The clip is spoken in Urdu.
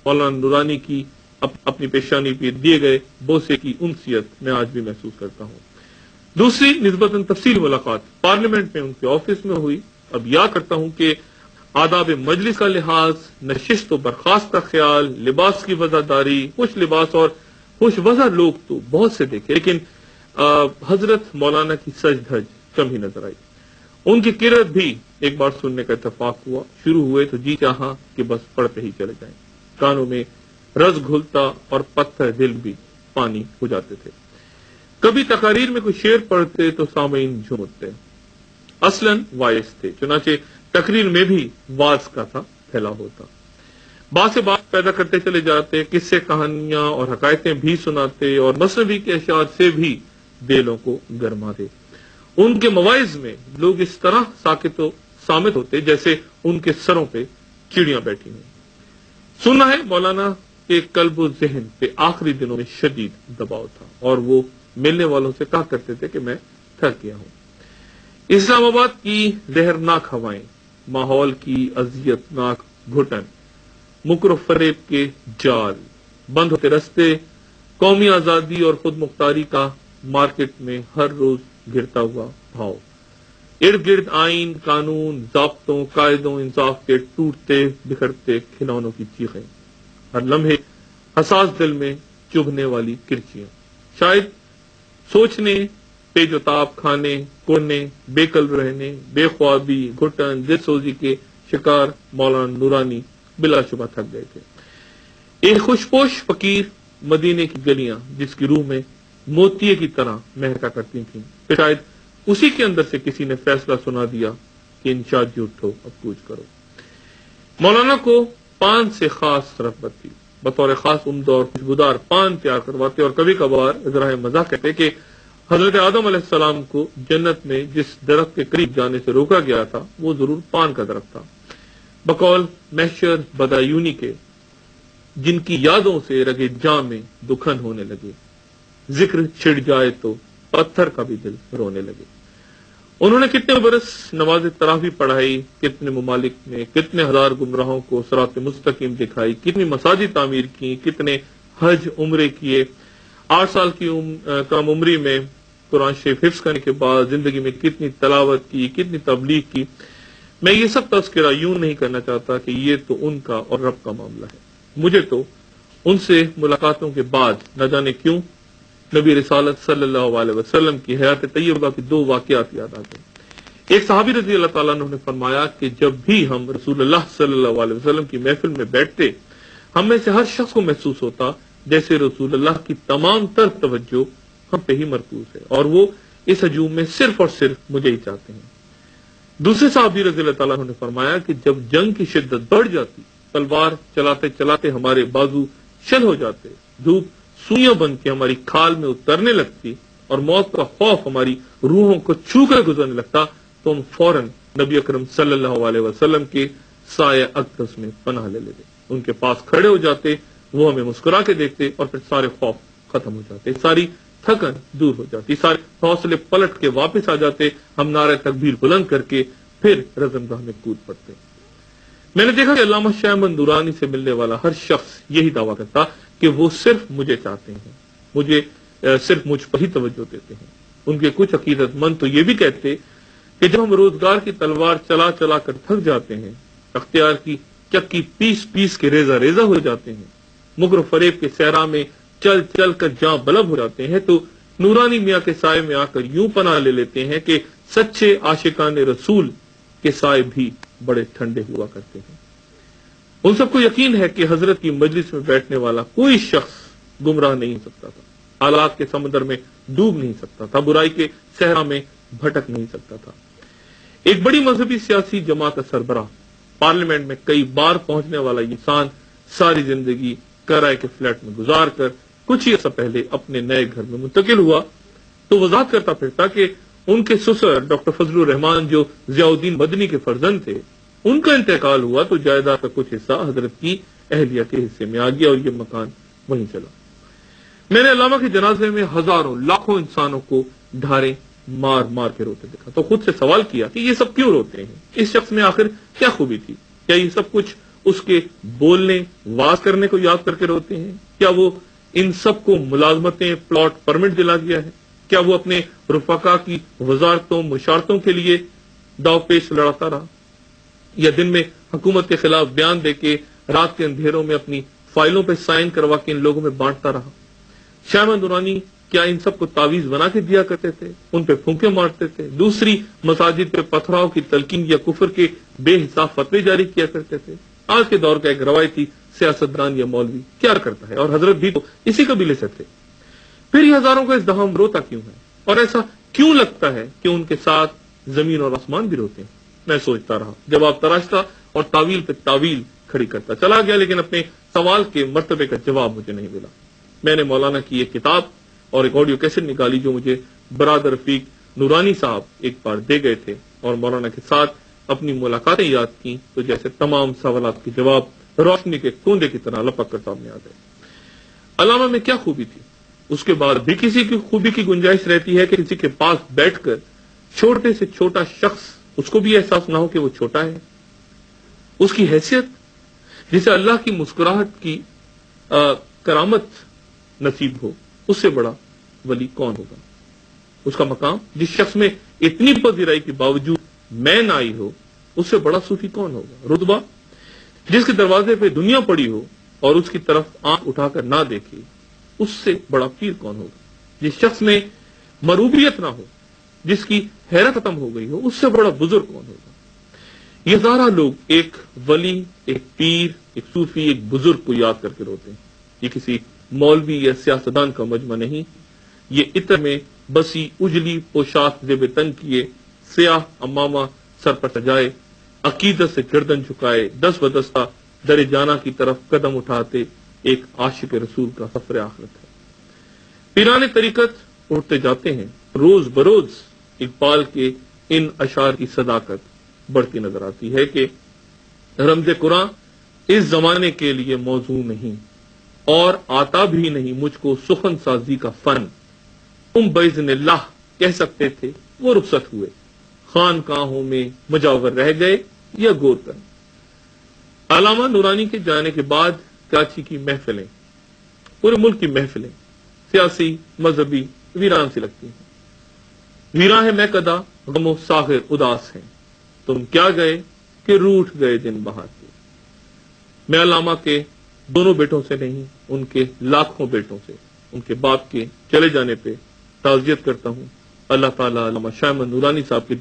مولانا نورانی کی اپنی پیشانی پہ دیے گئے بوسے کی انسیت میں آج بھی محسوس کرتا ہوں۔ دوسری نسبتاً تفصیلی ملاقات پارلیمنٹ میں ان کے آفس میں ہوئی۔ اب یاد کرتا ہوں کہ آداب مجلس کا لحاظ، نشست و برخاست کا خیال، لباس کی وضاحداری، خوش لباس اور خوش وضع لوگ تو بہت سے دیکھے، لیکن حضرت مولانا کی سج دھج کم ہی نظر آئی۔ ان کی قرأت بھی ایک بار سننے کا اتفاق ہوا، شروع ہوئے تو جی چاہا کہ بس پڑھتے ہی چلے جائیں، کانوں میں رس گھلتا اور پتھر دل بھی پانی ہو جاتے تھے۔ کبھی تقاریر میں کوئی شعر پڑھتے تو سامعین جھوم اٹھتے۔ اصلاً وائس تھے، چنانچہ تقریر میں بھی واز کا تھا پھیلا ہوتا۔ بات سے بات پیدا کرتے چلے جاتے، قصے کہانیاں اور حکایتیں بھی سناتے اور مثنوی کے اشعار سے بھی دلوں کو گرماتے۔ ان کے مواعظ میں لوگ اس طرح ساکت و صامت ہوتے جیسے ان کے سروں پہ چڑیاں بیٹھی ہوں۔ سننا ہے مولانا کے قلب و ذہن پہ آخری دنوں میں شدید دباؤ تھا، اور وہ ملنے والوں سے کہا کرتے تھے کہ میں تھک گیا ہوں۔ اسلام آباد کی زہرناک ہوائیں، ماحول کی اذیت ناک گھٹن، مکر و فریب کے جال، بند ہوتے رستے، قومی آزادی اور خود مختاری کا مارکیٹ میں ہر روز گرتا ہوا بھاؤ، ارد گرد آئین، قانون، ضابطوں، قاعدوں، انصاف کے ٹوٹتے بکھرتے کھلونوں کی چیخیں، ہر لمحے حساس دل میں چبھنے والی کرچیاں، شاید سوچنے، پیچ و تاب کھانے، کوڑنے، بے قلب رہنے، بے خوابی، گھٹن، دل سوزی کے شکار مولانا نورانی بلا شبہ تھک گئے تھے۔ ایک خوشپوش فقیر، مدینے کی گلیاں جس کی روح میں موتیے کی طرح مہکا کرتی تھیں، پھر شاید اسی کے اندر سے کسی نے فیصلہ سنا دیا کہ انشاء جی اٹھو اب کوچ کرو۔ مولانا کو پان سے خاص رغبت تھی، بطور خاص عمدہ اور خوشبودار پان تیار کرواتے، اور کبھی کبھار ذرا مزاح کہتے کہ حضرت آدم علیہ السلام کو جنت میں جس درخت کے قریب جانے سے روکا گیا تھا وہ ضرور پان کا درخت تھا۔ بقول محشر بدایونی کے، جن کی یادوں سے رگے جاں میں دکھن ہونے لگے، ذکر چھڑ جائے تو پتھر کا بھی دل رونے لگے۔ انہوں نے کتنے برس نماز تراویح پڑھائی، کتنے ممالک میں کتنے ہزار گمراہوں کو صراط مستقیم دکھائی، کتنی مساجد تعمیر کی، کتنے حج عمرے کیے، 8 سال کی کم عمری میں قرآن شریف حفظ کرنے کے بعد زندگی میں کتنی تلاوت کی، کتنی تبلیغ کی۔ میں یہ سب تذکرہ یوں نہیں کرنا چاہتا کہ یہ تو ان کا اور رب کا معاملہ ہے، مجھے تو ان سے ملاقاتوں کے بعد نہ جانے کیوں نبی رسالت صلی اللہ علیہ وسلم کی حیات طیبہ کی 2 واقعات یاد آتے ہیں۔ ایک صحابی رضی اللہ تعالیٰ عنہ نے فرمایا کہ جب بھی ہم رسول اللہ صلی اللہ علیہ وسلم کی محفل میں بیٹھتے، ہم میں سے ہر شخص کو محسوس ہوتا جیسے رسول اللہ کی تمام تر توجہ ہم پہ ہی مرکوز ہے، اور وہ اس ہجوم میں صرف اور صرف مجھے ہی چاہتے ہیں۔ دوسرے صحابی رضی اللہ تعالیٰ عنہ نے فرمایا کہ جب جنگ کی شدت بڑھ جاتی، تلوار چلاتے چلاتے ہمارے بازو شل ہو جاتے، دھوپ سوئیاں بن کے ہماری کھال میں اترنے لگتی اور موت کا خوف ہماری روحوں کو چھو کر گزرنے لگتا، تو ہم فوراً نبی اکرم صلی اللہ علیہ وسلم کے سایہ اقدس میں پناہ لے لیتے، ان کے پاس کھڑے ہو جاتے، وہ ہمیں مسکرا کے دیکھتے اور پھر سارے خوف ختم ہو جاتے، ساری تھکن دور ہو جاتی، سارے حوصلے پلٹ کے واپس آ جاتے، ہم نعرہ تکبیر بلند کر کے پھر رزمگاہ میں کود پڑتے۔ میں نے دیکھا کہ علامہ شاہ احمد نورانی سے ملنے والا ہر شخص یہی دعویٰ کرتا کہ وہ صرف مجھے چاہتے ہیں، مجھے صرف مجھ پر ہی توجہ دیتے ہیں۔ ان کے کچھ عقیدت مند تو یہ بھی کہتے کہ جب ہم روزگار کی تلوار چلا چلا کر تھک جاتے ہیں، اختیار کی چکی پیس پیس کے ریزہ ریزہ ہو جاتے ہیں، مکر و فریب کے صحرا میں چل چل کر جاں بلب ہو جاتے ہیں، تو نورانی میاں کے سائے میں آ کر یوں پناہ لے لیتے ہیں کہ سچے عاشقان رسول کے سائے بھی بڑے ٹھنڈے ہوا کرتے ہیں۔ ان سب کو یقین ہے کہ حضرت کی مجلس میں بیٹھنے والا کوئی شخص گمراہ نہیں ہو سکتا تھا، حالات کے سمندر میں ڈوب نہیں سکتا تھا، برائی کے صحرا میں بھٹک نہیں سکتا تھا۔ ایک بڑی مذہبی سیاسی جماعت کا سربراہ، پارلیمنٹ میں کئی بار پہنچنے والا انسان، ساری زندگی کرائے کے فلیٹ میں گزار کر کچھ ہی عرصہ پہلے اپنے نئے گھر میں منتقل ہوا، تو وضاحت کرتا پھرتا کہ ان کے سسر ڈاکٹر فضل الرحمان جو ضیاء الدین مدنی کے فرزند تھے، ان کا انتقال ہوا تو جائیداد کا کچھ حصہ حضرت کی اہلیہ کے حصے میں آ گیا اور یہ مکان وہیں چلا۔ میں نے علامہ کے جنازے میں ہزاروں لاکھوں انسانوں کو ڈھارے مار مار کے روتے دیکھا، تو خود سے سوال کیا کہ یہ سب کیوں روتے ہیں؟ اس شخص میں آخر کیا خوبی تھی؟ کیا یہ سب کچھ اس کے بولنے واز کرنے کو یاد کر کے روتے ہیں؟ کیا وہ ان سب کو ملازمتیں پلاٹ پرمٹ دلا دیا ہے؟ کیا وہ اپنے رفقا کی وزارتوں مشارتوں کے لیے داؤ پیش لڑاتا رہا، یا دن میں حکومت کے خلاف بیان دے کے رات کے اندھیروں میں اپنی فائلوں پہ سائن کروا کے ان لوگوں میں بانٹتا رہا؟ شاہ احمد نورانی کیا ان سب کو تعویذ بنا کے دیا کرتے تھے، ان پہ پھونکے مارتے تھے، دوسری مساجد پہ پتھراؤ کی تلقین یا کفر کے بے حساب فتوے جاری کیا کرتے تھے؟ آج کے دور کا ایک روایتی سیاستدان یا مولوی کیا کرتا ہے؟ اور حضرت بھی تو اسی قبیلے سے تھے۔ پھر یہ ہزاروں کا ازدحام روتا کیوں ہے، اور ایسا کیوں لگتا ہے کہ ان کے ساتھ زمین اور آسمان بھی روتے ہیں؟ میں سوچتا رہا، جواب تراشتا اور تعویل پہ تعویل کھڑی کرتا چلا گیا، لیکن اپنے سوال کے مرتبے کا جواب مجھے نہیں ملا۔ میں نے مولانا کی ایک کتاب اور ایک آڈیو کیسٹ نکالی جو مجھے برادر رفیق نورانی صاحب ایک بار دے گئے تھے، اور مولانا کے ساتھ اپنی ملاقاتیں یاد کی تو جیسے تمام سوالات کے جواب روشنی کے کوندے کی طرح لپک کر سامنے آ گئے۔ علامہ میں کیا خوبی تھی؟ اس کے بعد بھی کسی کی خوبی کی گنجائش رہتی ہے کہ کسی کے پاس بیٹھ کر چھوٹے سے چھوٹا شخص اس کو بھی احساس نہ ہو کہ وہ چھوٹا ہے۔ اس کی حیثیت، جسے اللہ کی مسکراہٹ کی کرامت نصیب ہو، اس سے بڑا ولی کون ہوگا؟ اس کا مقام، جس شخص میں اتنی پذیرائی کے باوجود میں نہ آئی ہو، اس سے بڑا صوفی کون ہوگا؟ رتبہ، جس کے دروازے پہ دنیا پڑی ہو اور اس کی طرف آنکھ اٹھا کر نہ دیکھے، اس سے بڑا پیر کون ہوگا؟ جس شخص میں مروبیت نہ ہو، جس کی حیرت ختم ہو گئی ہو، اس سے بڑا بزرگ کون ہوگا؟ یہ ہزارہ لوگ ایک ولی، ایک پیر، ایک صوفی، ایک بزرگ کو یاد کر کے روتے ہیں۔ یہ کسی مولوی یا سیاستدان کا مجمع نہیں، یہ عطر میں بسی اجلی پوشاک زیب تن کیے، سیاہ امامہ سر پر سجائے، عقیدت سے گردن جھکائے، دست بدستہ در جانا کی طرف قدم اٹھاتے ایک عاشق رسول کا سفر آخرت ہے۔ پیران طریقت اٹھتے جاتے ہیں، روز بروز اقبال کے ان اشعار کی صداقت بڑھتی نظر آتی ہے کہ رمز قرآن اس زمانے کے لیے موضوع نہیں، اور آتا بھی نہیں مجھ کو سخن سازی کا فن، تم باذن اللہ کہہ سکتے تھے وہ رخصت ہوئے، خانقاہوں میں مجاور رہ گئے یا غور کر۔ علامہ نورانی کے جانے کے بعد کراچی کی محفلیں، پورے ملک کی محفلیں سیاسی مذہبی ویران سی لگتی ہیں۔ ویراں ہے میں کدا، غم و ساغر اداس ہیں، تم کیا گئے کہ روٹھ گئے دن بہار کے۔ میں علامہ کے دونوں بیٹوں سے نہیں، ان کے لاکھوں بیٹوں سے، ان کے باپ کے چلے جانے پہ تعزیت کرتا ہوں۔ اللہ تعالیٰ علامہ شاہ احمد نورانی صاحب کی